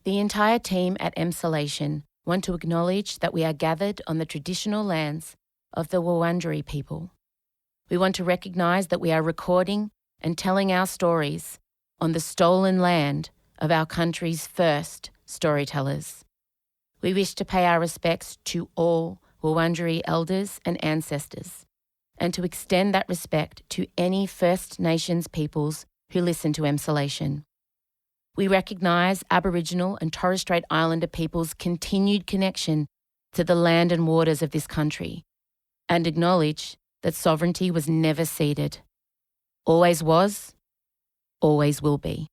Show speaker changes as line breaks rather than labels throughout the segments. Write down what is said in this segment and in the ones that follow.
The entire team at Emsolation want to acknowledge that we are gathered on the traditional lands of the Wurundjeri people. We want to recognise that we are recording and telling our stories on the stolen land of our country's first storytellers. We wish to pay our respects to all Wurundjeri elders and ancestors, and to extend that respect to any First Nations peoples who listen to Emsolation. We recognise Aboriginal and Torres Strait Islander peoples' continued connection to the land and waters of this country, and acknowledge that sovereignty was never ceded. Always was, always will be.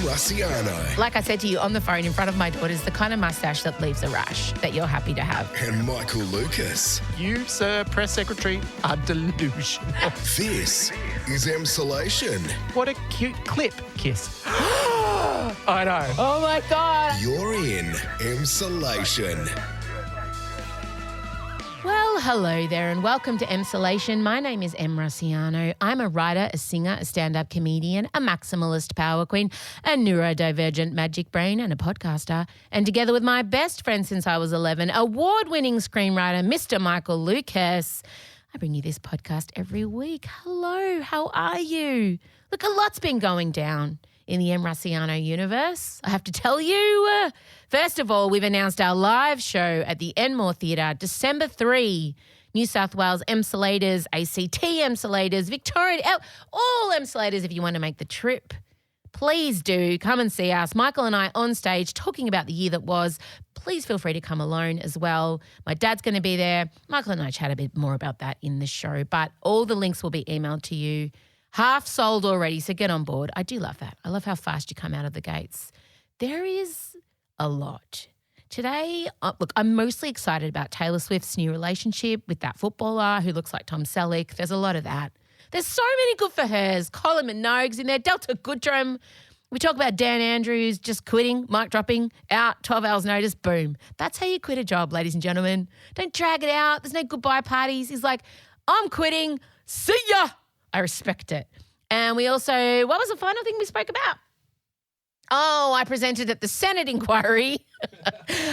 Russiano.
Like I said to you on the phone in front of my daughters, the kind of mustache that leaves a rash that you're happy to have.
And Michael Lucas.
You, sir, press secretary, are delusional.
This is Emsolation.
What a cute clip, Kiss. I know.
Oh my God.
You're in Emsolation.
Well, hello there and welcome to Emsolation. My name is Em Russiano. I'm a writer, a singer, a stand-up comedian, a maximalist power queen, a neurodivergent magic brain and a podcaster. And together with my best friend since I was 11, award-winning screenwriter, Mr. Michael Lucas, I bring you this podcast every week. Hello, how are you? Look, a lot's been going down in the Em Russiano universe, I have to tell you. First of all, we've announced our live show at the Enmore Theatre, December 3. New South Wales Emsolators, ACT Emsolators, Victorian, all Emsolators if you want to make the trip. Please do come and see us. Michael and I on stage talking about the year that was. Please feel free to come alone as well. My dad's going to be there. Michael and I chat a bit more about that in the show, but all the links will be emailed to you. Half sold already, so get on board. I do love that. I love how fast you come out of the gates. There is a lot. Today, look, I'm mostly excited about Taylor Swift's new relationship with that footballer who looks like Tom Selleck. There's a lot of that. There's so many good for hers. Colin Minogue's in there, Delta Goodrum. We talk about Dan Andrews just quitting, mic dropping, out, 12 hours notice, boom. That's how you quit a job, ladies and gentlemen. Don't drag it out. There's no goodbye parties. He's like, I'm quitting. See ya. I respect it. And we also, what was the final thing we spoke about? Oh, I presented at the Senate inquiry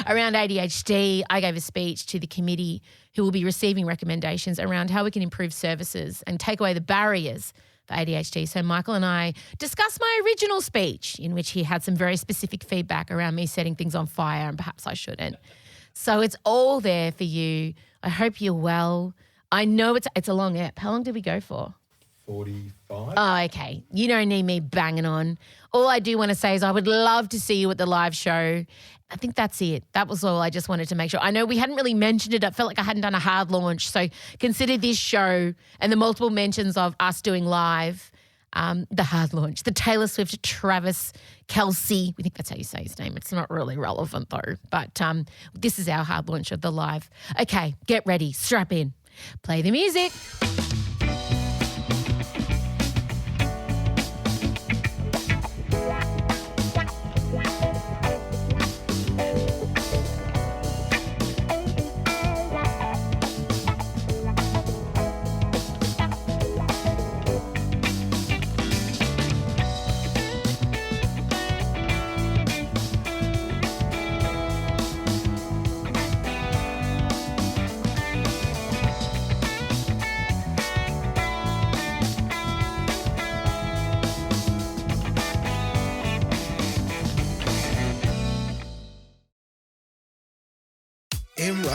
around ADHD. I gave a speech to the committee who will be receiving recommendations around how we can improve services and take away the barriers for ADHD. So Michael and I discussed my original speech in which he had some very specific feedback around me setting things on fire and perhaps I shouldn't. So it's all there for you. I hope you're well. I know it's a long ep. How long did we go for?
45.
Oh, okay. You don't need me banging on. All I do want to say is I would love to see you at the live show. I think that's it. That was all I just wanted to make sure. I know we hadn't really mentioned it. I felt like I hadn't done a hard launch. So consider this show and the multiple mentions of us doing live, the hard launch, the Taylor Swift, Travis Kelce. We think that's how you say his name. It's not really relevant though. But this is our hard launch of the live. Okay, get ready. Strap in. Play the music.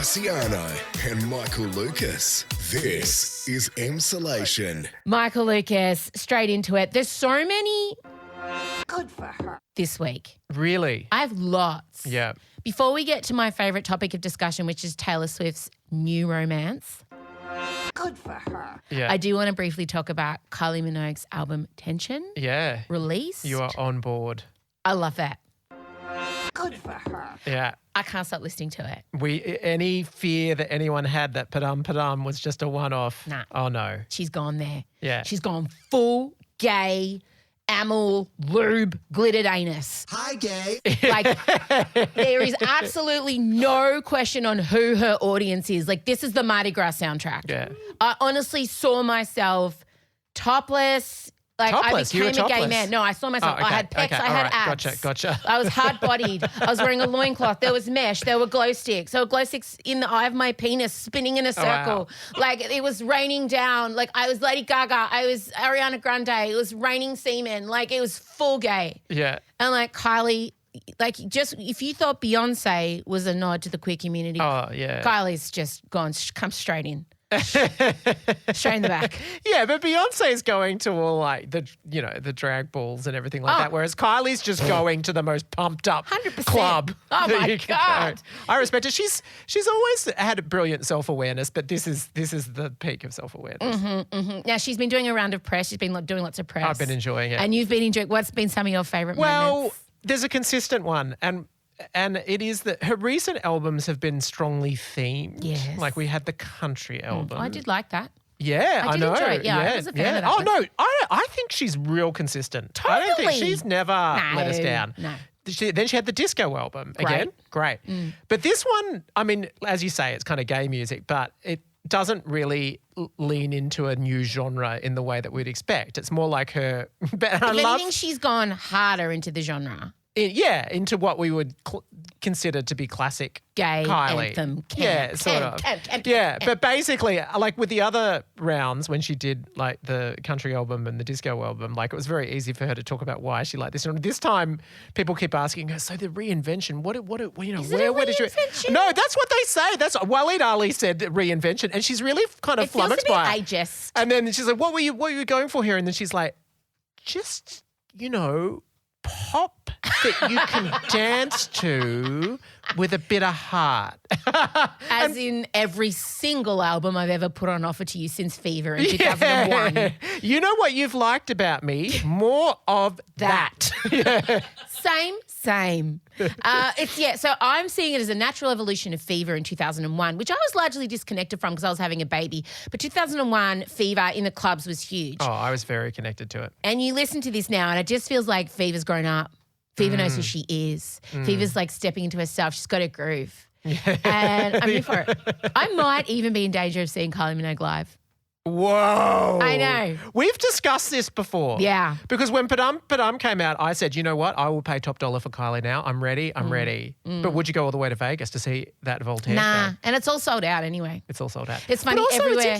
Russiano and Michael Lucas. This is Emsolation.
Michael Lucas, straight into it. There's so many
Good for her.
this week.
Really?
I have lots.
Yeah.
Before we get to my favourite topic of discussion, which is Taylor Swift's new romance,
Good for her.
Yeah.
I do want to briefly talk about Kylie Minogue's album Tension,
Yeah.
released.
You are on board.
I love that.
Good for her.
Yeah.
I can't stop listening to it.
Any fear that anyone had that padum was just a one-off.
Nah.
Oh, no.
She's gone there.
Yeah.
She's gone full gay, amyl, lube, glittered anus.
Hi, gay.
Like, there is absolutely no question on who her audience is. Like, this is the Mardi Gras soundtrack.
Yeah.
I honestly saw myself topless Like
Topless?
I
You were
became a gay
topless?
man. No, I saw myself.
Oh,
I
okay.
had pecs.
Okay.
I
All
had
right.
abs.
Gotcha.
I was hard-bodied. I was wearing a loincloth. There was mesh. There were glow sticks. There were glow sticks in the eye of my penis spinning in a circle.
wow.
Like it was raining down. Like I was Lady Gaga. I was Ariana Grande. It was raining semen. Like it was full gay.
Yeah.
And like Kylie, like just if you thought Beyonce was a nod to the queer community,
Oh, yeah.
Kylie's just come straight in. Straight in the back.
Yeah, but Beyonce's going to all like the drag balls and everything like that, whereas Kylie's just going to the most pumped up
100%.
club.
Oh
that
my
you can
God.
go. I respect her. She's always had a brilliant self-awareness, but this is the peak of self-awareness.
Now she's been doing a round of press. She's been doing lots of press.
I've been enjoying it.
And you've been enjoying. What's been some of your favourite
Well,
moments?
there's a consistent one, and it is that her recent albums have been strongly themed.
Yes.
Like we had the country album.
I did like that.
Yeah,
I did
know.
enjoy it. Yeah, I was a fan of that
Oh
one.
no, I think she's real consistent. I don't think
Totally.
she's never let us down.
No.
Then she had the disco album again. Great. But this one, I mean, as you say, it's kind of gay music, but it doesn't really lean into a new genre in the way that we'd expect. It's more like her. But I
If
love,
anything, she's gone harder into the genre.
into what we would consider to be classic
Gay
Kylie.
anthem.
Yeah, sort of. Yeah, but basically, like with the other rounds when she did like the country album and the disco album, like it was very easy for her to talk about why she liked this. And this time, people keep asking her, so the reinvention, where did you?
reinvention?
No, that's what they say. That's Waleed Ali said reinvention, and she's really kind of
It feels a
flummoxed
bit
by it.
ageist.
And then she's like, what were you going for here? And then she's like, just pop that you can dance to with a bit of heart.
As in every single album I've ever put on offer to you since Fever in 2001.
Yeah. You know what you've liked about me? More of that.
Same. So I'm seeing it as a natural evolution of Fever in 2001, which I was largely disconnected from because I was having a baby. But 2001 Fever in the clubs was huge.
Oh, I was very connected to it.
And you listen to this now and it just feels like Fever's grown up. Fever knows who she is. Fever's like stepping into herself. She's got a groove. And I'm here for it. I might even be in danger of seeing Kylie Minogue live.
Whoa.
I know.
We've discussed this before.
Yeah.
Because when Padam came out, I said, you know what? I will pay top dollar for Kylie now. I'm ready. But would you go all the way to Vegas to see that Voltaire
Nah.
show?
And it's all sold out anyway.
It's all sold out.
It's funny,
But also
everywhere.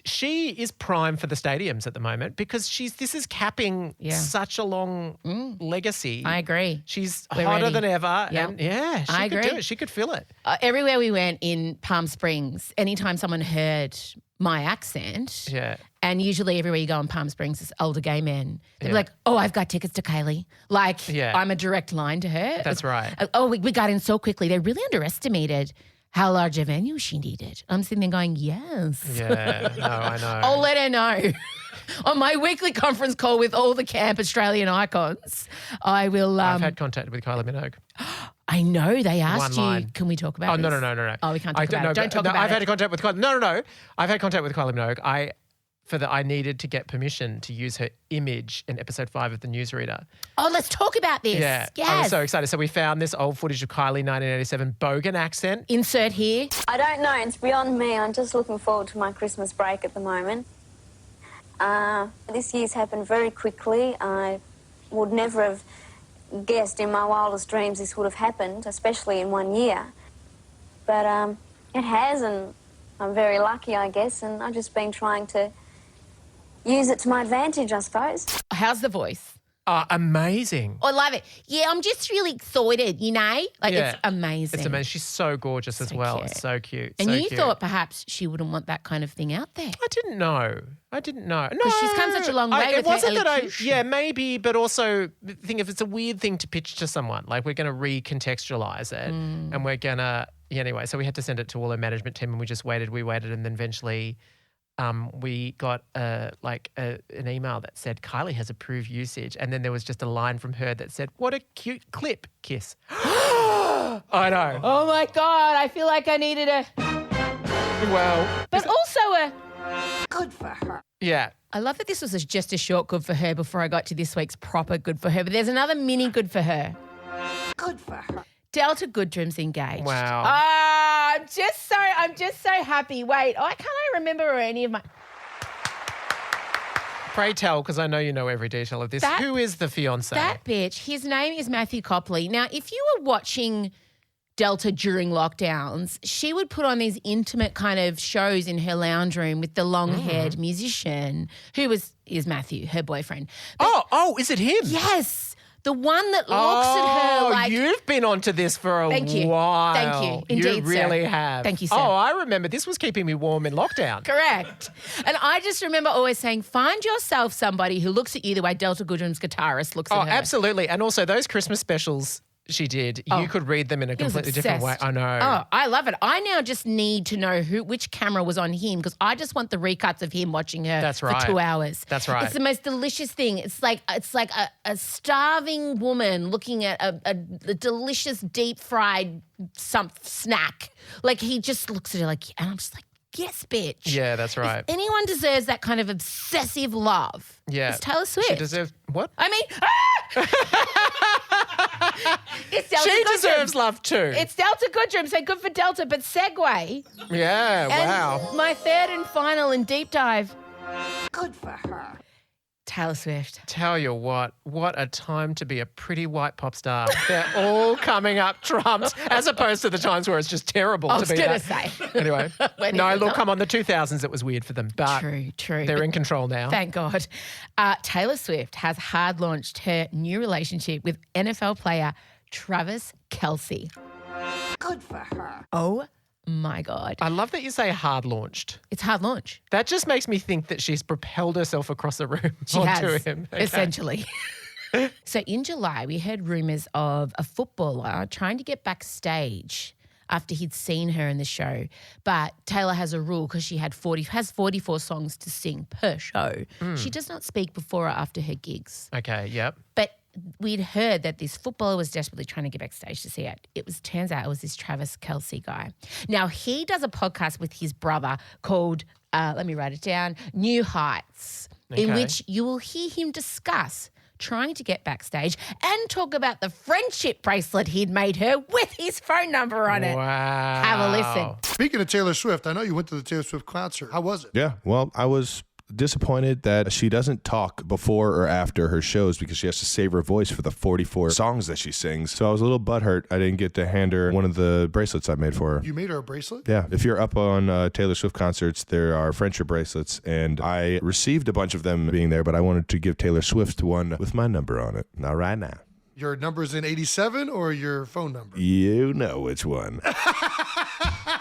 she is prime for the stadiums at the moment because this is capping such a long legacy.
I agree.
She's
We're
hotter
ready.
than ever.
Yep.
And yeah, she
I
could do
agree.
it. She could feel it.
Everywhere we went in Palm Springs, anytime someone heard my accent,
Yeah.
and usually everywhere you go in Palm Springs, it's older gay men. They'd be
Yeah.
like, oh, I've got tickets to Kylie. Like,
Yeah.
I'm a direct line to her.
That's right.
Oh, we got in so quickly. They really underestimated how large a venue she needed. I'm sitting there going, yes.
Yeah. No, I know.
I'll let her know. On my weekly conference call with all the camp Australian icons, I will.
I've had contact with Kylie Minogue.
I know they asked
One
you.
line.
Can we talk about
Oh,
this?
no.
Oh, we can't talk
I
about it. Don't talk about
I've
it.
had contact with Kylie. No. I've had contact with Kylie Minogue. I needed to get permission to use her image in episode 5 of The Newsreader.
Oh, let's talk about this.
Yeah.
Yes.
I was so excited. So we found this old footage of Kylie 1987 Bogan accent.
Insert here.
I don't know. It's beyond me. I'm just looking forward to my Christmas break at the moment. This year's happened very quickly. I would never have guessed in my wildest dreams this would have happened, especially in 1 year. But it has, and I'm very lucky, I guess, and I've just been trying to use it to my advantage, I suppose.
How's the voice?
Amazing.
I love it. Yeah, I'm just really excited, you know? Like,
Yeah.
it's amazing.
It's amazing. She's so gorgeous as well.
cute.
So cute.
And
so
you
cute.
thought perhaps she wouldn't want that kind of thing out there.
I didn't know. No.
'Cause she's come such a long way
It
with her
wasn't that
elocution.
Yeah, maybe, but also think if it's a weird thing to pitch to someone, like we're going to recontextualize it and we're going to, anyway, so we had to send it to all our management team and we just waited, and then eventually we got an email that said Kylie has approved usage, and then there was just a line from her that said, "What a cute clip, kiss." I know.
Oh, my God. I feel like I needed a...
Well,
But also a...
Good for her.
yeah.
I love that this was just a short good for her before I got to this week's proper good for her. But there's another mini good for her.
Good for her.
Delta Goodrum's engaged.
Wow.
I'm just so happy. Wait, can't I remember any of my...
Pray tell, because I know you know every detail of this. Who is the fiancé?
That bitch, his name is Matthew Copley. Now, if you were watching Delta during lockdowns, she would put on these intimate kind of shows in her lounge room with the long-haired musician who is Matthew, her boyfriend. But,
is it him?
yes. The one that looks at her like...
you've been onto this for a while.
Thank you. Indeed,
you really have.
Thank you, sir.
Oh, I remember. This was keeping me warm in lockdown.
Correct. And I just remember always saying, find yourself somebody who looks at you the way Delta Goodrum's guitarist looks at her.
Oh, absolutely. And also those Christmas specials she did, you could read them in a completely different way. I know.
Oh, I love it. I now just need to know which camera was on him because I just want the recuts of him watching her for 2 hours.
That's right.
It's the most delicious thing. It's like a starving woman looking at a delicious deep fried snack. Like he just looks at her like, and I'm just like, yes, bitch.
Yeah, that's right.
If anyone deserves that kind of obsessive love, it's Taylor Swift.
She deserves what?
I mean, it's Delta
She
Goodrum.
deserves love too.
It's Delta Goodrum, so good for Delta, but segue.
Yeah, wow.
My third and final and deep dive,
Good for her.
Taylor Swift.
Tell you what a time to be a pretty white pop star. They're all coming up trumps as opposed to the times where it's just terrible to be that.
I was going to say.
Anyway, come on, the 2000s it was weird for them, but
True.
they're in control now.
Thank God. Taylor Swift has hard launched her new relationship with NFL player Travis Kelce.
Good for her.
Oh my God.
I love that you say hard launched.
It's hard launch.
That just makes me think that she's propelled herself across the room onto him. Okay.
Essentially. So in July, we heard rumours of a footballer trying to get backstage after he'd seen her in the show. But Taylor has a rule because she has 44 songs to sing per show. She does not speak before or after her gigs.
Okay, yep.
But we'd heard that this footballer was desperately trying to get backstage to see it. Turns out it was this Travis Kelce guy. Now, he does a podcast with his brother called, let me write it down, New Heights, in which you will hear him discuss trying to get backstage and talk about the friendship bracelet he'd made her with his phone number on it.
Wow.
Have a listen.
Speaking of Taylor Swift, I know you went to the Taylor Swift concert. How was it?
Yeah, well, I was disappointed that she doesn't talk before or after her shows because she has to save her voice for the 44 songs that she sings. So I was a little butthurt I didn't get to hand her one of the bracelets I made for her.
You made her a bracelet?
Yeah. If you're up on Taylor Swift concerts, there are friendship bracelets, and I received a bunch of them being there, but I wanted to give Taylor Swift one with my number on it. Not right now.
Your number's in 87 or your phone number?
You know which one.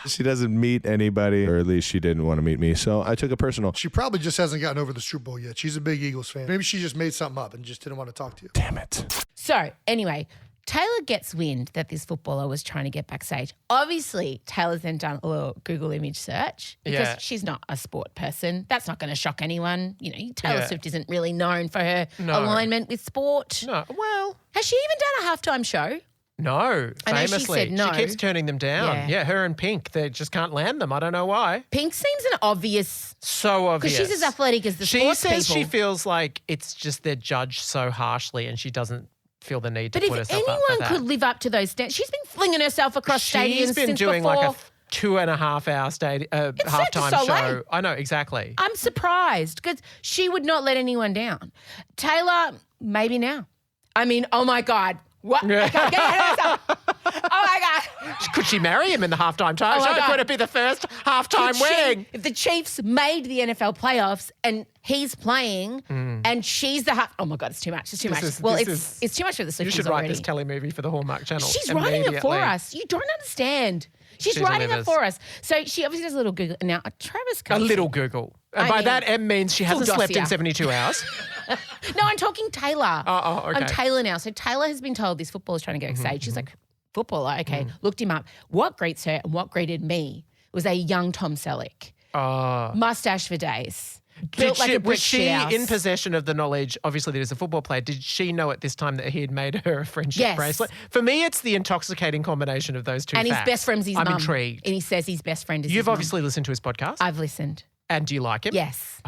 She doesn't meet anybody, or at least she didn't want to meet me, so I took it personal.
She probably just hasn't gotten over the Super Bowl yet. She's a big Eagles fan. Maybe she just made something up and just didn't want to talk to you.
Damn it.
So anyway, Taylor gets wind that this footballer was trying to get backstage. Obviously, Taylor's then done a little Google image search because she's not a sport person. That's not going to shock anyone. You know, Taylor Swift isn't really known for her alignment with sport.
No, well.
Has she even done a halftime show?
No, famously.
I know she said no.
She keeps turning them down. Yeah, her and Pink, they just can't land them. I don't know why.
Pink seems an obvious.
So obvious.
Because she's as athletic as the sports people.
She says she feels like it's just they're judged so harshly and she doesn't feel the need to put herself up for that.
But if anyone could live up to those standards, she's been flinging herself across stadiums
She's been
since
doing
before.
like a 2.5 hour halftime show. I know, exactly.
I'm surprised because she would not let anyone down. Taylor, maybe now. I mean, oh my God. What? I can't get ahead of myself. Oh my God.
Could she marry him in the halftime show? Could it be the first halftime wedding?
If the Chiefs made the NFL playoffs and he's playing and she's the oh my God, it's too much. It's too much. It's too much for the Swifties.
You should write this telemovie for the Hallmark Channel.
She's writing it for us. You don't understand. She's writing it for us. So she obviously does a little Google. Now, Travis Kelce.
A little Google. And by that, M means she hasn't slept in 72 hours.
No, I'm talking Taylor.
Oh, okay.
I'm Taylor now. So Taylor has been told this footballer's trying to get backstage. She's like, footballer, okay. Looked him up. What greets her and what greeted me was a young Tom Selleck. Mustache for days.
Was she in possession of the knowledge, obviously, that he was a football player? Did she know at this time that he had made her a friendship bracelet? For me, it's the intoxicating combination of those two facts.
And his best friend's his mum.
I'm intrigued.
And he says his best friend is
You've
his mum.
obviously listened to his podcast.
I've listened.
And do you like him?
Yes.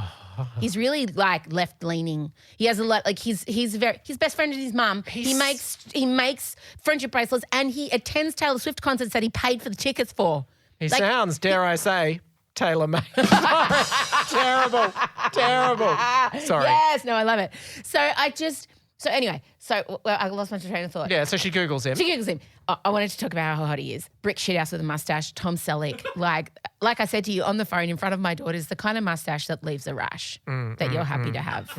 He's really like left leaning. He has a lot like his best friend is his mum. He makes friendship bracelets and he attends Taylor Swift concerts that he paid for the tickets for.
He sounds, dare I say, tailor-made. Terrible. Sorry.
Yes, no, I love it. Anyway, I lost my train of thought.
Yeah, so she Googles him.
She Googles him. I wanted to talk about how hot he is. Brick shithouse with a mustache, Tom Selleck. like I said to you on the phone in front of my daughters, the kind of mustache that leaves a rash that you're happy to have.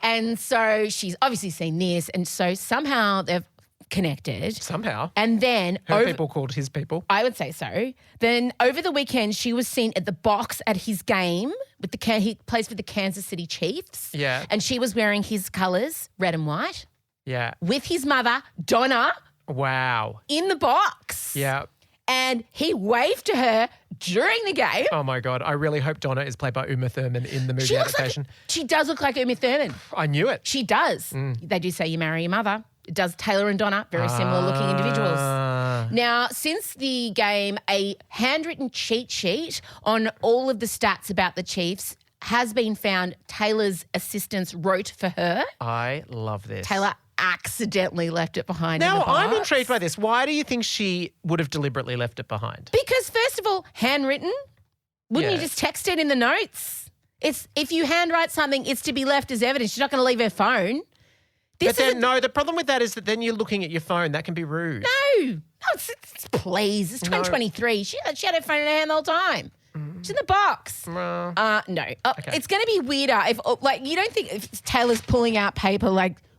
And so she's obviously seen this, and so somehow they've connected.
Somehow.
And then
her people called his people.
I would say so. Then over the weekend, she was seen at the box at his game with he plays for the Kansas City Chiefs.
Yeah.
And she was wearing his colours, red and white.
Yeah.
With his mother, Donna.
Wow.
In the box.
Yeah.
And he waved to her during the game.
Oh, my God. I really hope Donna is played by Uma Thurman in the movie adaptation.
She does look like Uma Thurman.
I knew it.
She does. They do say you marry your mother. It does Taylor and Donna, very similar looking individuals. Now, since the game, a handwritten cheat sheet on all of the stats about the Chiefs has been found. Taylor's assistants wrote for her.
I love this.
Taylor accidentally left it behind.
Now,
in the box.
I'm intrigued by this. Why do you think she would have deliberately left it behind?
Because, first of all, handwritten. Wouldn't
Yeah.
you just text it in the notes? If you handwrite something, it's to be left as evidence. She's not going to leave her phone.
The problem with that is that then you're looking at your phone. That can be rude.
No, please. It's 2023. She had her phone in her hand the whole time. She's in the box. No. It's going to be weirder if you don't think if Taylor's pulling out paper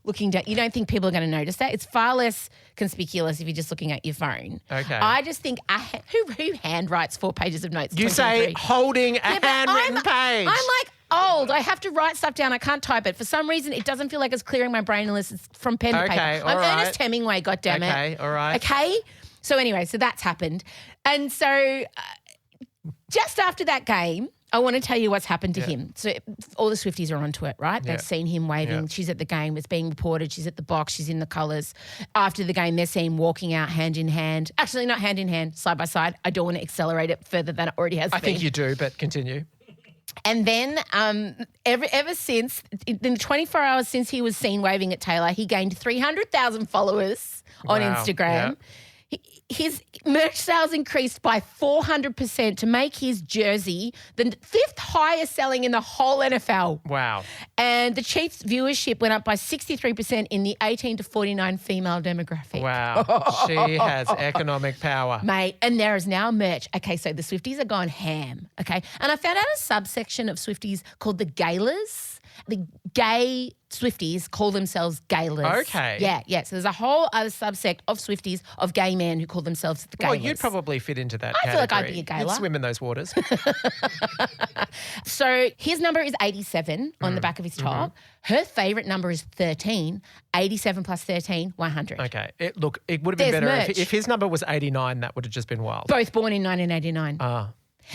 looking down. You don't think people are going to notice that? It's far less conspicuous if you're just looking at your phone.
Okay.
I just think who handwrites 4 pages of notes?
You say holding a handwritten page.
I'm like old. I have to write stuff down. I can't type it. For some reason, it doesn't feel like it's clearing my brain unless it's from pen to paper. I'm Ernest Hemingway, goddammit.
Okay, all right.
Okay? So anyway, so that's happened. And so just after that game, I want to tell you what's happened to him. So all the Swifties are onto it, right? They've seen him waving. Yeah. She's at the game. It's being reported. She's at the box. She's in the colours. After the game, they're seen walking out hand in hand. Actually, not hand in hand, side by side. I don't want to accelerate it further than it already has been.
I think you do, but continue.
And then ever since, in the 24 hours since he was seen waving at Taylor, he gained 300,000 followers on Instagram. Yep. His merch sales increased by 400% to make his jersey the 5th highest selling in the whole NFL.
Wow.
And the Chiefs' viewership went up by 63% in the 18 to 49 female demographic.
Wow. She has economic power.
Mate, and there is now merch. Okay, so the Swifties are gone ham, okay? And I found out a subsection of Swifties called the Gaylers. The gay Swifties call themselves Gaylers.
Okay.
Yeah. So there's a whole other subsect of Swifties, of gay men who call themselves the Gaylers.
Well, you'd probably fit into that category.
I feel like I'd be a Gayler.
You'd swim in those waters.
So his number is 87 on the back of his top. Her favourite number is 13. 87 plus 13, 100.
Okay. It would have been better if his number was 89. That would have just been wild.
Both born in 1989.
Ah.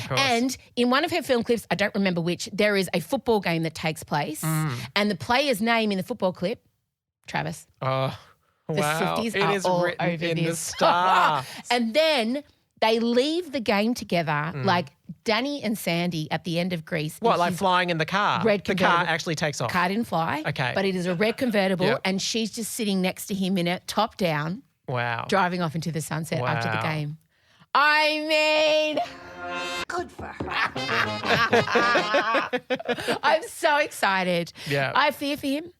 And in one of her film clips, I don't remember which, there is a football game that takes place and the player's name in the football clip, Travis.
Oh,
the
wow.
Swifties
It
are
is
all
written
over
in
this.
the star.
And then they leave the game together like Danny and Sandy at the end of Grease.
What, like flying in the car?
Red
the car actually takes off.
Car didn't fly.
Okay.
But it is a red convertible and she's just sitting next to him in it, top down.
Wow.
Driving off into the sunset after the game. I mean...
Good for her.
I'm so excited.
Yeah.
I fear for him.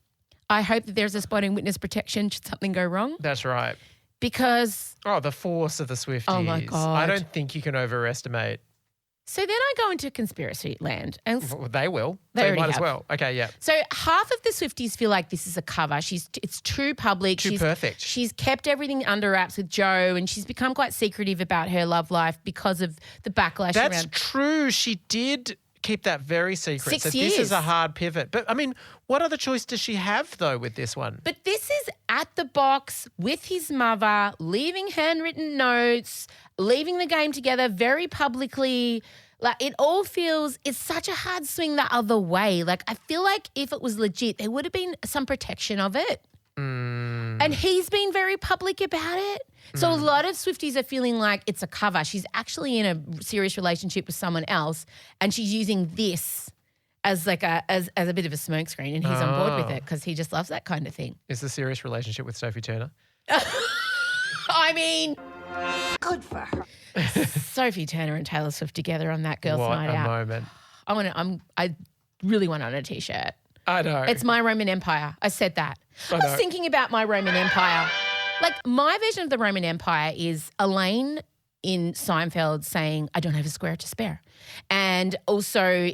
I hope that there's a spotting witness protection should something go wrong.
That's right.
Because...
Oh, the force of the Swifties.
Oh, my God.
I don't think you can overestimate.
So then I go into conspiracy land. And
Well, they will.
They
So you
already
might as
have.
well. Okay, yeah.
so half of the Swifties feel like this is a cover. It's too public.
Too perfect.
She's kept everything under wraps with Joe and she's become quite secretive about her love life because of the backlash
That's
around...
true. She did keep that very secret.
6
so
years.
This is a hard pivot. But, I mean, what other choice does she have, though, with this one?
But this is at the box with his mother, leaving handwritten notes, leaving the game together very publicly. Like, it all feels, it's such a hard swing the other way. Like, I feel like if it was legit, there would have been some protection of it. And he's been very public about it. So a lot of Swifties are feeling like it's a cover. She's actually in a serious relationship with someone else and she's using this as like as a bit of a smokescreen and he's on board with it because he just loves that kind of thing.
Is the serious relationship with Sophie Turner?
I mean,
Good for her.
Sophie Turner and Taylor Swift together on that girls'
What
night
a
out.
moment.
I really want it on a t-shirt.
I know.
It's my Roman Empire. I said that. I was
know.
thinking about my Roman Empire. Like, my version of the Roman Empire is Elaine in Seinfeld saying, I don't have a square to spare. And also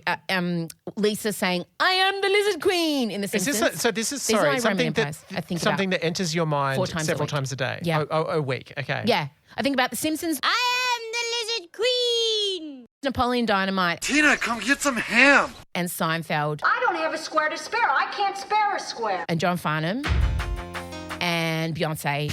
Lisa saying, I am the lizard queen in The
Is
Simpsons.
this this is
These are my Roman
something
empires I think
something
about
that enters your mind
4 times a
several
week.
times a day.
Yeah.
A week. Okay.
Yeah. I think about The Simpsons. I am the lizard queen. Napoleon Dynamite
Tina, come get some ham.
and Seinfeld
I don't have a square to spare. I can't spare a square.
and John Farnham and Beyonce.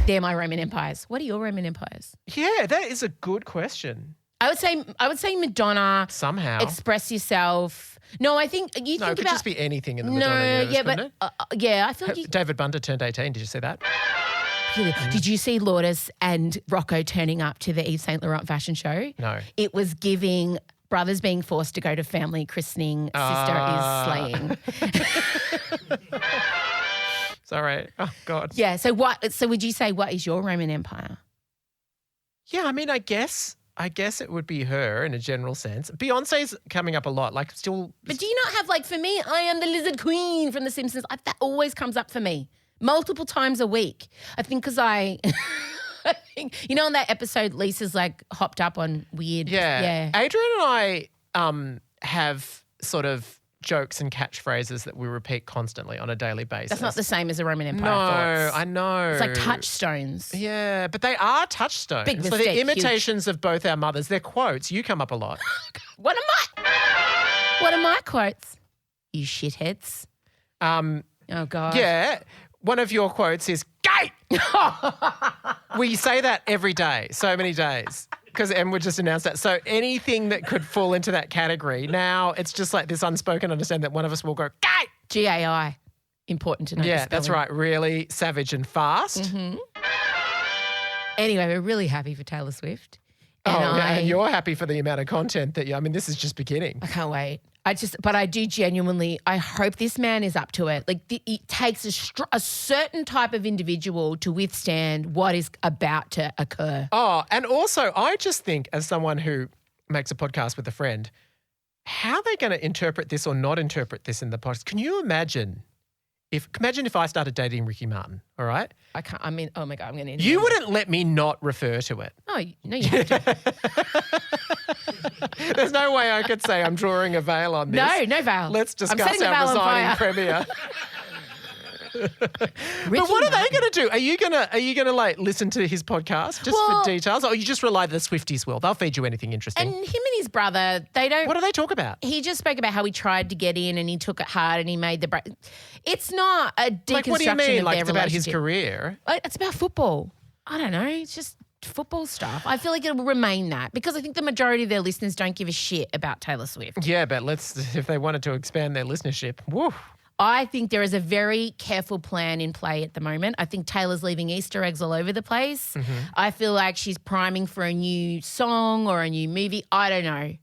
They're my Roman empires. What are your Roman empires?
Yeah, that is a good question.
I would say Madonna.
Somehow.
Express yourself. No, I think you
No,
think
it could
about
just be anything in the Madonna universe,
yeah,
couldn't
but
it?
yeah, I feel like
David Bunter turned 18. Did you see that?
Did you see Lourdes and Rocco turning up to the Yves Saint Laurent fashion show?
No.
It was giving brothers being forced to go to family christening. Sister is slaying.
Sorry. Oh, God.
Yeah. So would you say what is your Roman Empire?
Yeah, I mean, I guess it would be her in a general sense. Beyonce's coming up a lot. Like, still.
But do you not have, like, for me, I am the lizard queen from The Simpsons. That always comes up for me multiple times a week. I think because I think, you know, on that episode, Lisa's like hopped up on weird.
Yeah. Adrian and I have sort of jokes and catchphrases that we repeat constantly on a daily basis.
That's not the same as a Roman Empire.
No,
thoughts.
I know.
It's like touchstones.
Yeah, but they are touchstones.
Big
so
mistake,
they're imitations of both our mothers. They're quotes. You come up a lot.
What are my quotes? You shitheads. Oh, God.
Yeah. One of your quotes is gay. We say that every day, so many days. Because Em would just announce that. So anything that could fall into that category, now it's just like this unspoken understanding that one of us will go, gay.
GAI. Important to know.
Yeah,
the
that's
spelling.
right. Really savage and fast.
Mm-hmm. Anyway, we're really happy for Taylor Swift.
Oh,
And
yeah, and you're happy for the amount of content that I mean, this is just beginning.
I can't wait. But I do genuinely, I hope this man is up to it. Like, it takes a certain type of individual to withstand what is about to occur.
Oh, and also I just think as someone who makes a podcast with a friend, how are they going to interpret this or not interpret this in the podcast? Can you imagine if I started dating Ricky Martin, all right?
I can't, I mean, oh my God, I'm going to.
You wouldn't let me not refer to it.
Oh, no, you have to.
There's no way I could say I'm drawing a veil on this.
No veil.
Let's
I'm
discuss
setting the
our
veil on
resigning
fire.
premier. But
Ricky
what are they
Martin.
going to do? Are you gonna like listen to his podcast just for details, or you just rely that the Swifties will? They'll feed you anything interesting.
And him and his brother, they don't.
What do they talk about?
He just spoke about how he tried to get in and he took it hard and he made the break. It's not a deconstruction
Like, what do you mean?
of
Like,
their
it's about his
relationship.
career?
It's about football. I don't know. It's just football stuff. I feel like it will remain that because I think the majority of their listeners don't give a shit about Taylor Swift.
Yeah, but if they wanted to expand their listenership, woo.
I think there is a very careful plan in play at the moment. I think Taylor's leaving Easter eggs all over the place.
Mm-hmm.
I feel like she's priming for a new song or a new movie. I don't know.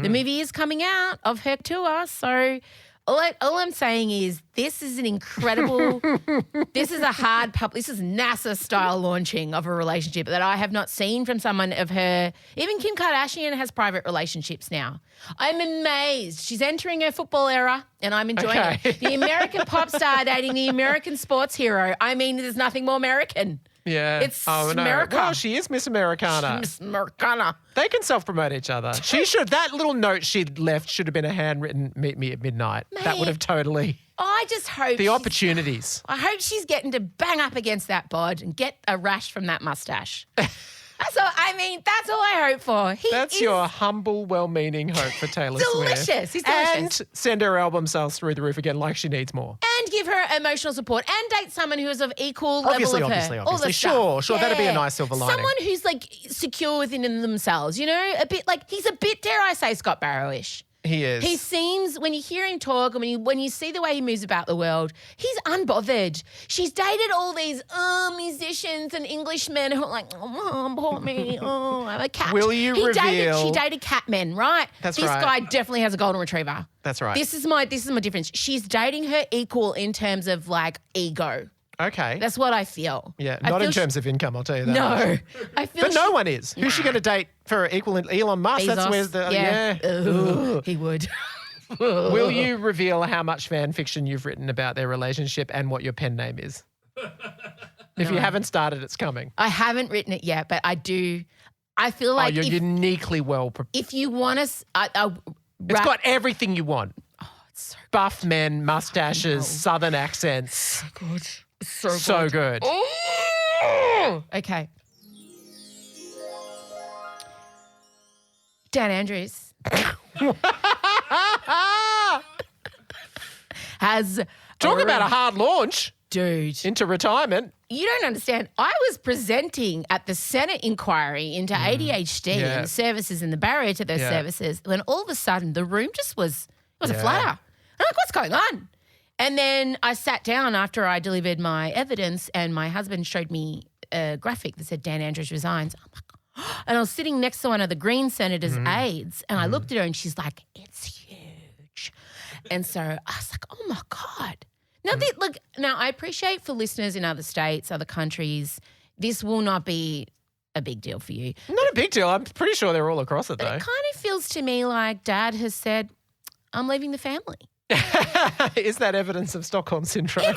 The movie is coming out of her tour, so all I'm saying is this is an incredible, this is a hard this is NASA-style launching of a relationship that I have not seen from someone of her. Even Kim Kardashian has private relationships now. I'm amazed. She's entering her football era and I'm enjoying it. The American pop star dating the American sports hero. I mean, there's nothing more American.
Yeah.
It's
no.
America.
Well, she is Miss Americana.
Miss Americana.
They can self-promote each other. That little note she'd left should have been a handwritten meet me at midnight.
Mate.
That would have totally...
I just hope
The opportunities.
I hope she's getting to bang up against that bod and get a rash from that mustache. That's all I hope for.
That's your humble, well-meaning hope for Taylor Swift.
Delicious. He's delicious.
And send her album sales through the roof again like she needs more.
And give her emotional support and date someone who is of equal level of her.
Obviously.
All the
Sure,
stuff.
that'd be a nice silver lining.
Someone who's like secure within themselves, you know, a bit like he's a bit, dare I say, Scott Barrow-ish.
He is.
He seems, when you hear him talk and when you see the way he moves about the world, he's unbothered. She's dated all these musicians and Englishmen who are like, oh, Mom, poor me. Oh, I'm a cat.
Will you reveal?
She dated cat men, right?
That's
this
right.
guy definitely has a golden retriever.
That's right.
This is my difference. She's dating her equal in terms of like ego.
Okay.
That's what I feel.
Yeah,
I
not
feel
in terms of income, I'll tell you that.
No. I feel
But no one is. Who's she going to date for equal Elon Musk?
Bezos.
That's where's the
yeah. Ooh, he would.
Will you reveal how much fan fiction you've written about their relationship and what your pen name is? If you haven't started, it's coming.
I haven't written it yet, but I do. I feel like
you're uniquely well prepared.
if you want us,
It's got everything you want.
Oh, it's so
Buff men, mustaches, southern accents.
good.
So good.
Oh! Okay. Dan Andrews has
Talk about a hard launch.
Dude.
Into retirement.
You don't understand. I was presenting at the Senate inquiry into ADHD and services and the barrier to those services when all of a sudden the room just was a flutter. I'm like, what's going on? And then I sat down after I delivered my evidence and my husband showed me a graphic that said Dan Andrews resigns. I'm like, oh. And I was sitting next to one of the Green senators' aides and I looked at her and she's like, it's huge. And so I was like, oh my God. Now I appreciate for listeners in other states, other countries, this will not be a big deal for you.
Not a big deal. I'm pretty sure they're all across it, though.
It kind of feels to me like Dad has said, I'm leaving the family.
Is that evidence of Stockholm Syndrome?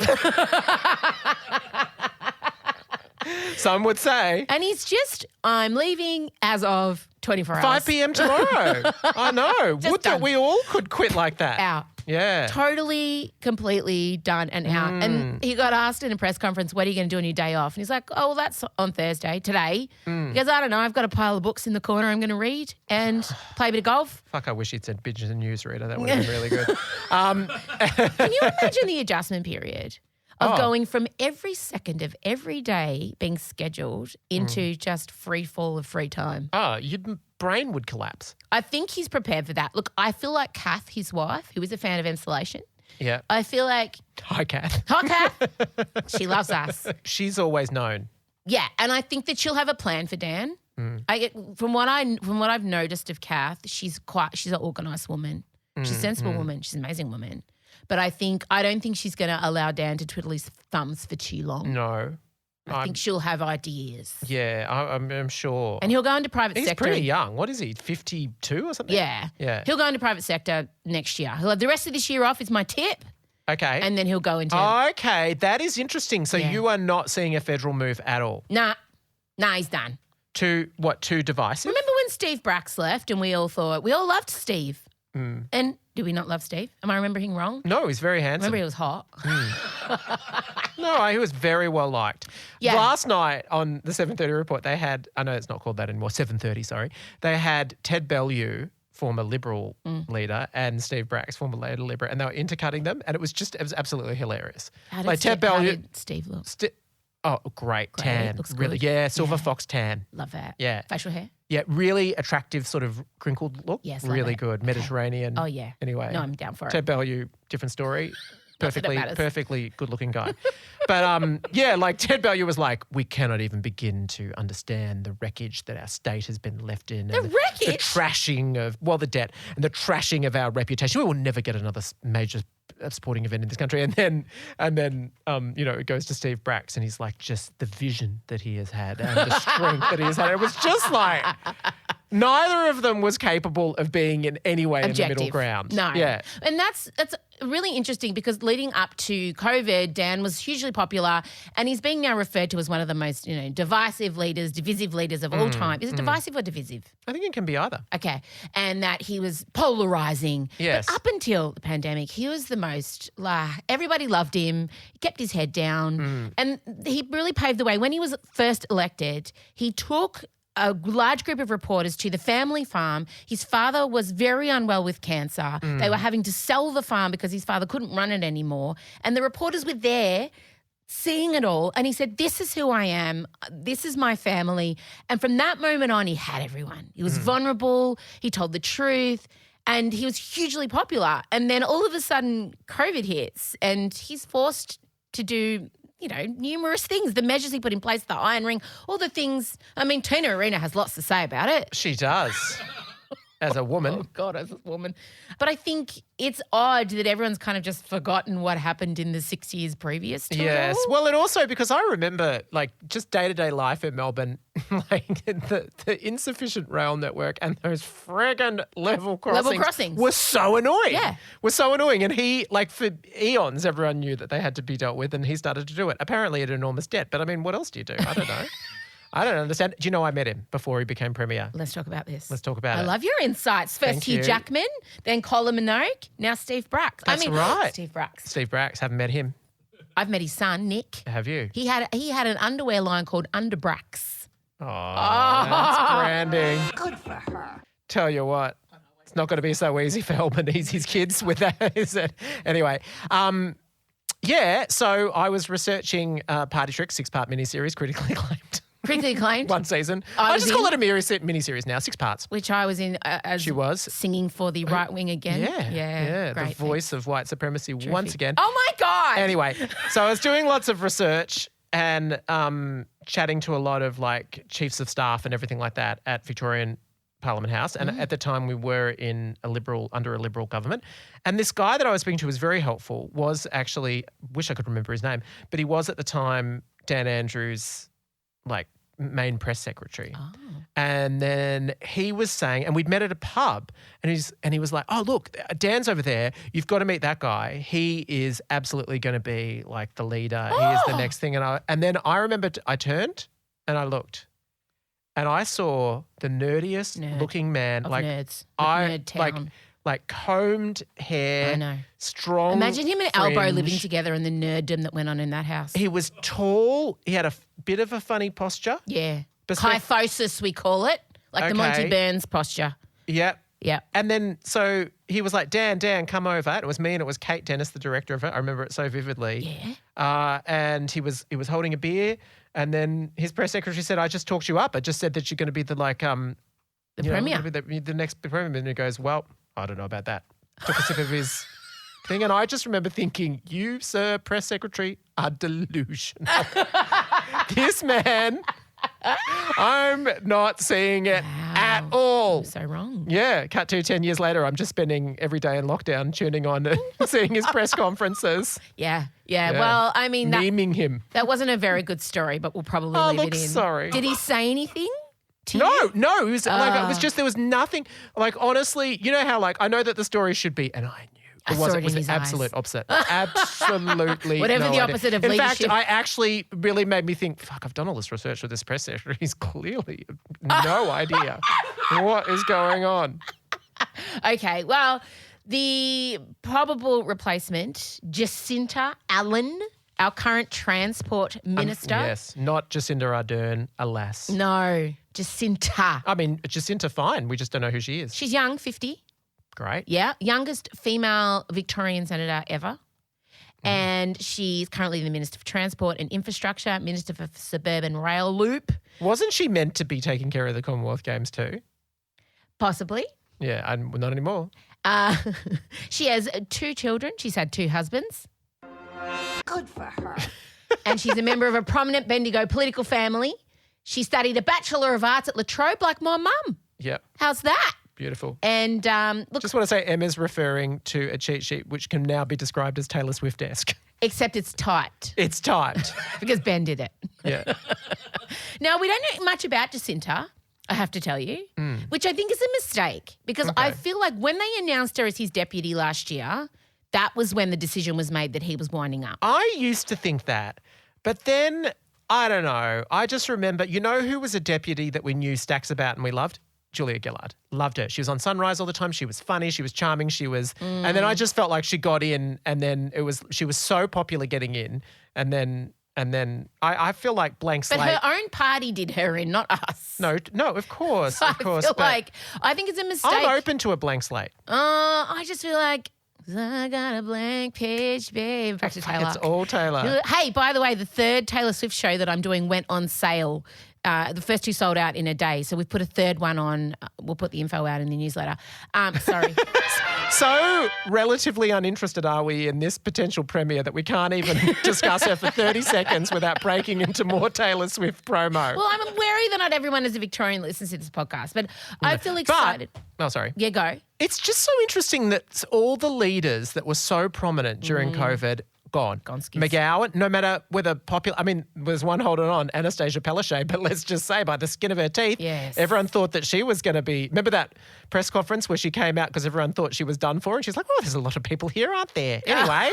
Some would say.
And he's just, I'm leaving as of 24 hours.
5 p.m. tomorrow. I know. Would that we all could quit like that.
Out.
Yeah.
Totally, completely done and out. And he got asked in a press conference, what are you going to do on your day off? And he's like, oh, well, that's on Thursday, today. He goes, I don't know. I've got a pile of books in the corner I'm going to read and play a bit of golf.
Fuck, I wish he'd said binge and newsreader. That would have been really good.
Can you imagine the adjustment period of going from every second of every day being scheduled into just free fall of free time?
Oh, your brain would collapse.
I think he's prepared for that. Look, I feel like Kath, his wife, who is a fan of Insulation.
Yeah.
I feel like...
Hi, Kath.
Hi, Kath. She loves us.
She's always known.
Yeah, and I think that she'll have a plan for Dan. From what I've noticed of Kath, she's an organised woman. She's a sensible woman. She's an amazing woman. But I don't think she's going to allow Dan to twiddle his thumbs for too long.
No.
I think she'll have ideas.
Yeah, I'm sure.
And he'll go into private sector.
He's pretty young. What is he, 52 or something?
Yeah. He'll go into private sector next year. He'll have the rest of this year off is my tip.
Okay.
And then he'll go into...
Okay, that is interesting. So you are not seeing a federal move at all?
Nah, he's done.
Too divisive?
Remember when Steve Brax left and we all loved Steve? And do we not love Steve? Am I remembering wrong?
No, he's very handsome.
Remember he was hot.
No, he was very well liked.
Yeah.
Last night on the 7:30 report, they had, I know it's not called that anymore, 7:30, sorry. They had Ted Bellew, former Liberal leader, and Steve Brax, former Labor, and they were intercutting them, and it was absolutely hilarious.
How did Steve look?
Great tan.
Looks
really,
good.
yeah, silver fox tan.
Love that.
Yeah.
Facial hair?
Yeah, really attractive sort of crinkled look.
Yes, love
really
it.
good. Mediterranean.
Oh, yeah.
Anyway.
No, I'm down for it.
Ted Bellew, different story.
matters.
Perfectly good-looking guy. But, yeah, like Ted Bellew was like, we cannot even begin to understand the wreckage that our state has been left in.
The wreckage?
The trashing of, the debt and the trashing of our reputation. We will never get another major sporting event in this country. And then it goes to Steve Brax and he's like, just the vision that he has had and the strength that he has had. It was just like... Neither of them was capable of being in any way
objective.
In the middle ground.
No.
Yeah.
And that's really interesting because leading up to COVID, Dan was hugely popular and he's being now referred to as one of the most, divisive leaders of all time. Is it divisive or divisive?
I think it can be either.
Okay. And that he was polarizing.
Yes.
But up until the pandemic, he was the most, everybody loved him. He kept his head down. And he really paved the way. When he was first elected, he took a large group of reporters to the family farm. His father was very unwell with cancer. They were having to sell the farm because his father couldn't run it anymore. And the reporters were there seeing it all. And he said, this is who I am. This is my family. And from that moment on, he had everyone. He was vulnerable. He told the truth. And he was hugely popular. And then all of a sudden, COVID hits and he's forced to do numerous things, the measures he put in place, the iron ring, all the things. I mean, Tina Arena has lots to say about it.
She does. as a woman.
Oh, God, as a woman. But I think it's odd that everyone's kind of just forgotten what happened in the 6 years previous to
Yes.
it all.
Well, and also because I remember like just day-to-day life in Melbourne, like the insufficient rail network and those friggin' level crossings were so annoying.
Yeah.
Were so annoying. And he, like for eons, everyone knew that they had to be dealt with and he started to do it. Apparently at enormous debt. But I mean, what else do you do? I don't know. I don't understand. Do you know I met him before he became Premier?
Let's talk about this.
Let's talk about it.
I love your insights. First
Thank
Hugh
you.
Jackman, then Colin Minogue, now Steve Brax.
That's right.
Steve Brax.
Steve Brax, haven't met him.
I've met his son, Nick.
Have you?
He had an underwear line called Underbrax.
Oh, that's branding.
Good for her.
Tell you what, it's not going to be so easy for Albanese's kids with that, is it? Anyway, yeah, so I was researching Party Trick, 6-part miniseries, critically acclaimed.
Critically acclaimed.
One season.
I
I
was
just call
in-
it a miniseries now, 6 parts.
Which I was in as
She was.
singing for the right wing again.
Yeah.
Great.
The voice of white supremacy
Terrific.
once again.
Oh my God.
Anyway, so I was doing lots of research and chatting to a lot of like chiefs of staff and everything like that at Victorian Parliament House. And at the time we were under a Liberal government. And this guy that I was speaking to was very helpful, was actually, wish I could remember his name, but he was at the time Dan Andrews' like main press secretary.
Oh.
And then he was saying, and we'd met at a pub, and he was like, "Oh, look, Dan's over there. You've got to meet that guy. He is absolutely going to be like the leader. He is the next thing." And then I remember I turned and I looked, and I saw the nerdiest looking man,
Of
like
nerds.
I
Nerd town.
like combed hair,
I know.
strong.
Imagine him and Albo
fringe.
living together and the nerddom that went on in that house.
He was tall. He had a bit of a funny posture.
Yeah.
Perspec-
Kyphosis, we call it. Like the Monty
Okay.
Burns posture.
Yep.
Yeah.
And then so he was like, Dan, come over. It was me and it was Kate Dennis, the director of it. I remember it so vividly.
Yeah.
And he was holding a beer. And then his press secretary said, "I just talked you up. I just said that you're going to be the like
The premier.
the next premier." And he goes, "Well, I don't know about that." Took a sip of his thing, and I just remember thinking, "You, sir, press secretary, are delusional." This man, I'm not seeing it at all.
So wrong.
Yeah, cut to 10 years later, I'm just spending every day in lockdown tuning on and seeing his press conferences.
Yeah. Well, I mean,
Memeing him.
that wasn't a very good story, but we'll probably
Oh,
leave
look,
it in.
sorry.
Did he say anything to you?
No. It was like, it was just, there was nothing. Like, honestly, you know how, like, I know that the story should be, and I knew.
I saw it in
was
his
the absolute
eyes.
opposite. Absolutely.
Whatever
no
the
idea.
opposite of
in
leadership.
fact, I actually really made me think, fuck, I've done all this research with this press secretary. He's clearly no idea what is going on.
Okay, well, the probable replacement, Jacinta Allan, our current transport minister.
Yes, not Jacinta Ardern, alas.
No, Jacinta.
I mean, Jacinta, fine. We just don't know who she is.
She's young, 50.
Great.
Yeah, youngest female Victorian senator ever. And she's currently the Minister for Transport and Infrastructure, Minister for Suburban Rail Loop.
Wasn't she meant to be taking care of the Commonwealth Games too?
Possibly.
Yeah, and not anymore.
She has 2 children. She's had 2 husbands.
Good for her.
And she's a member of a prominent Bendigo political family. She studied a Bachelor of Arts at La Trobe like my mum.
Yep,
How's that?
beautiful.
And look,
Just want to say Emma's referring to a cheat sheet which can now be described as Taylor Swift-esque.
except it's tight
It's typed.
because Ben did it.
Yeah.
Now, we don't know much about Jacinta, I have to tell you, which I think is a mistake because I feel like when they announced her as his deputy last year, that was when the decision was made that he was winding up.
I used to think that, but then, I don't know, I just remember, you know who was a deputy that we knew stacks about and we loved? Julia Gillard. Loved her. She was on Sunrise all the time. She was funny. She was charming. She was, and then I just felt like she got in, and then she was so popular getting in, and then I feel like blank slate.
But her own party did her in, not us.
No, of course,
I
of course.
feel
but
like I think it's a mistake.
I'm open to a blank slate.
I just feel like I got a blank page, babe. Back to Taylor.
It's all Taylor.
Hey, by the way, the 3rd Taylor Swift show that I'm doing went on sale The first 2 sold out in a day. So we've put a third one on. We'll put the info out in the newsletter. Sorry.
So relatively uninterested are we in this potential premiere that we can't even discuss her for 30 seconds without breaking into more Taylor Swift promo.
Well, I'm wary that not everyone is a Victorian listens to this podcast, but I feel excited.
Sorry.
Yeah, go.
It's just so interesting that all the leaders that were so prominent during COVID gone. McGowan, no matter whether popular, I mean, there's one holding on, Anastasia Palaszczuk, but let's just say by the skin of her teeth,
yes.
Everyone thought that she was going to be, remember that press conference where she came out because everyone thought she was done for and she's like, oh, there's a lot of people here, aren't there? Anyway.